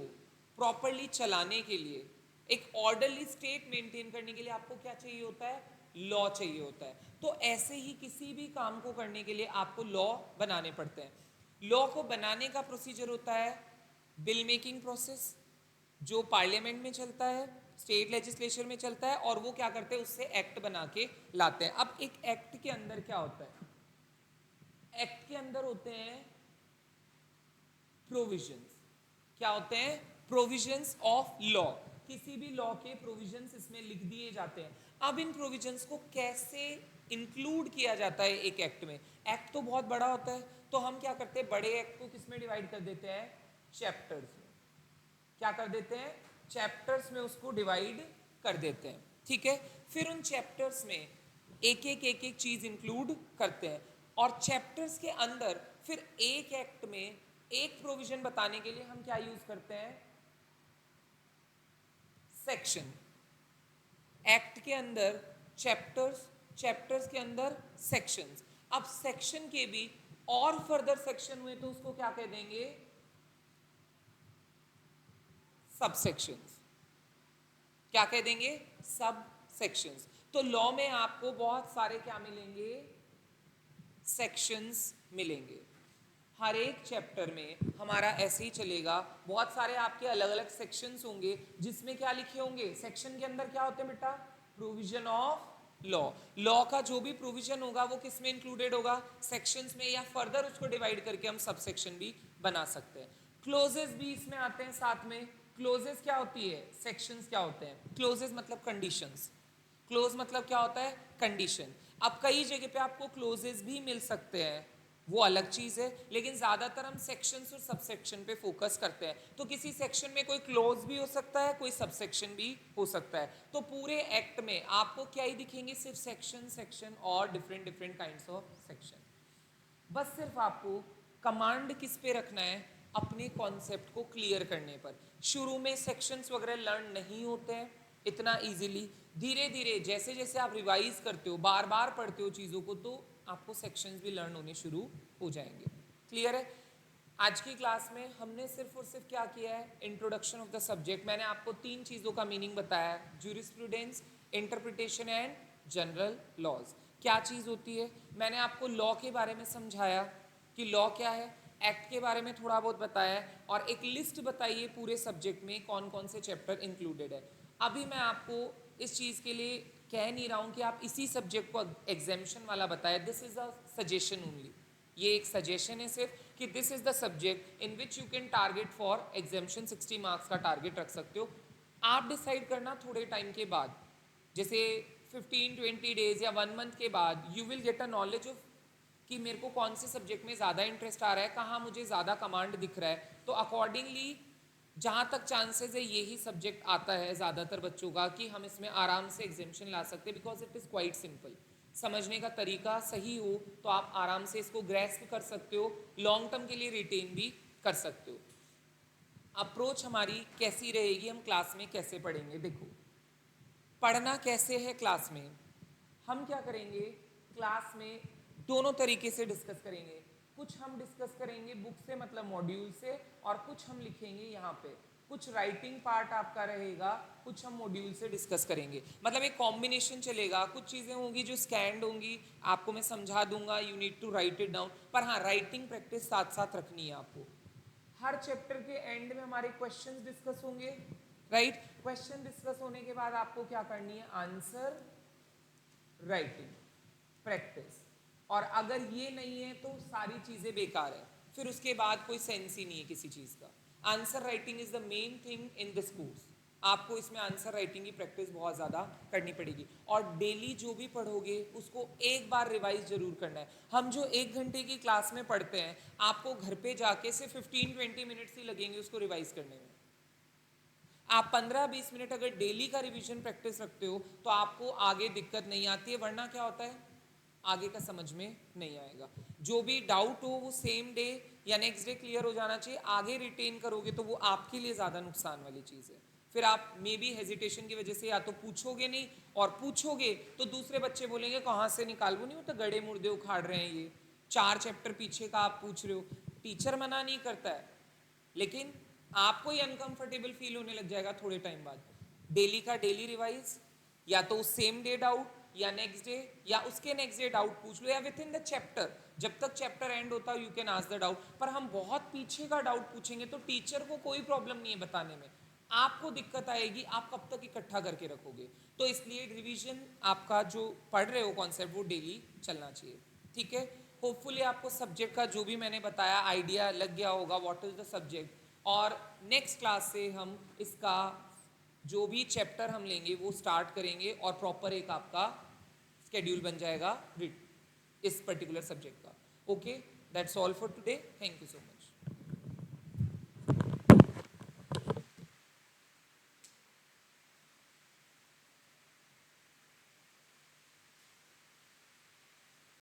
प्रॉपरली चलाने के लिए, एक ऑर्डरली स्टेट मेंटेन करने के लिए आपको क्या चाहिए होता है? लॉ चाहिए होता है। तो ऐसे ही किसी भी काम को करने के लिए आपको लॉ बनाने पड़ते हैं। लॉ को बनाने का प्रोसीजर होता है बिल मेकिंग प्रोसेस, जो पार्लियामेंट में चलता है, स्टेट लेजिस्लेचर में चलता है, और वो क्या करते हैं? उससे एक्ट बना के लाते हैं। अब एक एक्ट के अंदर क्या होता है? एक्ट के अंदर होते हैं प्रोविजंस। क्या होते हैं? Provisions of law. किसी भी लॉ के प्रोविजंस इसमें लिख दिए जाते हैं। अब इन प्रोविजंस को कैसे इंक्लूड किया जाता है एक एक्ट में? एक्ट तो बहुत बड़ा होता है, तो हम क्या करते हैं? बड़े एक्ट को किस में डिवाइड कर देते हैं? चैप्टर्स में। क्या कर देते हैं? चैप्टर्स में उसको डिवाइड कर देते हैं। ठीक है? फिर उन चैप्टर्स में एक एक चीज इंक्लूड करते हैं, और चैप्टर्स के अंदर फिर एक एक्ट में एक प्रोविजन बताने के लिए हम क्या यूज करते हैं? सेक्शन। एक्ट के अंदर चैप्टर्स, चैप्टर्स के अंदर सेक्शंस। अब सेक्शन के भी और फर्दर सेक्शन हुए तो उसको क्या कह देंगे, सब सेक्शंस। क्या कह देंगे, सब सेक्शंस। तो लॉ में आपको बहुत सारे क्या मिलेंगे, सेक्शंस मिलेंगे। हर एक चैप्टर में हमारा ऐसे ही चलेगा, बहुत सारे आपके अलग अलग सेक्शंस होंगे जिसमें क्या लिखे होंगे, सेक्शन के अंदर क्या होते हैं बेटा, प्रोविजन ऑफ लॉ। लॉ का जो भी प्रोविजन होगा वो किस में इंक्लूडेड होगा, सेक्शंस में, या फर्दर उसको डिवाइड करके हम सब सेक्शन भी बना सकते हैं। क्लोजेस भी इसमें आते हैं साथ में। क्लोजेस क्या होती है, सेक्शंस क्या होते हैं, क्लोजेस मतलब कंडीशंस। क्लोज मतलब क्या होता है, कंडीशन। अब कई जगह पे आपको क्लोजेस भी मिल सकते हैं, वो अलग चीज है, लेकिन ज्यादातर हम सेक्शंस और सबसेक्शन पे फोकस करते हैं। तो किसी सेक्शन में कोई क्लोज भी हो सकता है, कोई सबसेक्शन भी हो सकता है। तो पूरे एक्ट में आपको क्या ही दिखेंगे, सिर्फ सेक्शन सेक्शन और different different kinds of section. बस सिर्फ आपको कमांड किस पे रखना है, अपने कॉन्सेप्ट को क्लियर करने पर। शुरू में सेक्शंस वगैरह लर्न नहीं होते हैं इतना इजीली, धीरे धीरे जैसे जैसे आप रिवाइज करते हो, बार बार पढ़ते हो चीज़ों को, तो आपको सेक्शंस भी लर्न होने शुरू हो जाएंगे। क्लियर है। आज की क्लास में हमने सिर्फ और सिर्फ क्या किया है, इंट्रोडक्शन ऑफ द सब्जेक्ट। मैंने आपको 3 चीज़ों का मीनिंग बताया, jurisprudence, interpretation and general laws. क्या चीज़ होती है, मैंने आपको लॉ के बारे में समझाया कि लॉ क्या है, एक्ट के बारे में थोड़ा बहुत बताया, और एक लिस्ट बताइए पूरे सब्जेक्ट में कौन कौन से चैप्टर इंक्लूडेड है। अभी मैं आपको इस चीज़ के लिए कह नहीं रहा हूँ कि आप इसी सब्जेक्ट को एग्जामिशन वाला बताए, this is a suggestion only. ये एक सजेशन है सिर्फ कि this is the subject in which you can target for examination, 60 marks का टारगेट रख सकते हो। आप डिसाइड करना थोड़े टाइम के बाद, जैसे 15-20 डेज या 1 मंथ के बाद, you will get a knowledge of कि मेरे को कौन से सब्जेक्ट में ज़्यादा इंटरेस्ट आ रहा है, कहाँ मुझे ज़्यादा कमांड दिख रहा है। तो अकॉर्डिंगली जहाँ तक चांसेस है यही सब्जेक्ट आता है ज़्यादातर बच्चों का कि हम इसमें आराम से एग्जामिशन ला सकते हैं, because it is quite simple. समझने का तरीका सही हो तो आप आराम से इसको ग्रेस्प कर सकते हो, लॉन्ग टर्म के लिए रिटेन भी कर सकते हो। अप्रोच हमारी कैसी रहेगी, हम क्लास में कैसे पढ़ेंगे, देखो पढ़ना कैसे है क्लास में, हम क्या करेंगे क्लास में दोनों तरीके से डिस्कस करेंगे। कुछ हम डिस्कस करेंगे बुक से मतलब मॉड्यूल से, और कुछ हम लिखेंगे यहाँ पे, कुछ राइटिंग पार्ट आपका रहेगा, कुछ हम मॉड्यूल से डिस्कस करेंगे। मतलब एक कॉम्बिनेशन चलेगा, कुछ चीज़ें होंगी जो स्कैंड होंगी, आपको मैं समझा दूंगा, you need to write it down, पर हाँ राइटिंग प्रैक्टिस साथ साथ रखनी है आपको। हर चैप्टर के एंड में हमारे क्वेश्चंस डिस्कस होंगे, राइट। क्वेश्चन डिस्कस होने के बाद आपको क्या करनी है, आंसर राइटिंग प्रैक्टिस। और अगर ये नहीं है तो सारी चीजें बेकार है, फिर उसके बाद कोई सेंस ही नहीं है किसी चीज का। Answer writing is the main thing in this course. आपको इसमें आंसर राइटिंग की प्रैक्टिस बहुत ज़्यादा करनी पड़ेगी, और डेली जो भी पढ़ोगे उसको एक बार रिवाइज जरूर करना है। हम जो 1 घंटे की क्लास में पढ़ते हैं, आपको घर पे जाके सिर्फ 15-20 मिनट्स ही लगेंगे उसको रिवाइज करने में। आप 15-20 मिनट अगर डेली का रिवीजन प्रैक्टिस रखते हो तो आपको आगे दिक्कत नहीं आती है, वरना क्या होता है आगे का समझ में नहीं आएगा। जो भी डाउट हो वो सेम डे या नेक्स्ट डे क्लियर हो जाना चाहिए। आगे रिटेन करोगे तो वो आपके लिए ज़्यादा नुकसान वाली चीज़ है। फिर आप मे बी हेजिटेशन की वजह से या तो पूछोगे नहीं, और पूछोगे तो दूसरे बच्चे बोलेंगे कहाँ से निकाल, वो नहीं होता गड़े मुर्दे उखाड़ रहे हैं ये, 4 चैप्टर पीछे का आप पूछ रहे हो। टीचर मना नहीं करता है, लेकिन आपको ही अनकंफर्टेबल फील होने लग जाएगा थोड़े टाइम बाद। डेली का डेली रिवाइज, या तो सेम डे डाउट, या नेक्स्ट डे, या उसके नेक्स्ट डे डाउट पूछ लो, या विद इन द चैप्टर, जब तक चैप्टर एंड होता है you can ask the doubt. पर हम बहुत पीछे का डाउट पूछेंगे तो टीचर को कोई प्रॉब्लम नहीं है बताने में, आपको दिक्कत आएगी, आप कब तक इकट्ठा करके रखोगे। तो इसलिए रिवीजन आपका जो पढ़ रहे हो कॉन्सेप्ट वो डेली चलना चाहिए, ठीक है। होपफुली आपको सब्जेक्ट का जो भी मैंने बताया आइडिया लग गया होगा, व्हाट इज द सब्जेक्ट। और नेक्स्ट क्लास से हम इसका जो भी चैप्टर हम लेंगे वो स्टार्ट करेंगे, और प्रॉपर एक आपका स्केड्यूल बन जाएगा इस पर्टिकुलर सब्जेक्ट का। Okay, that's all for today, thank you so much.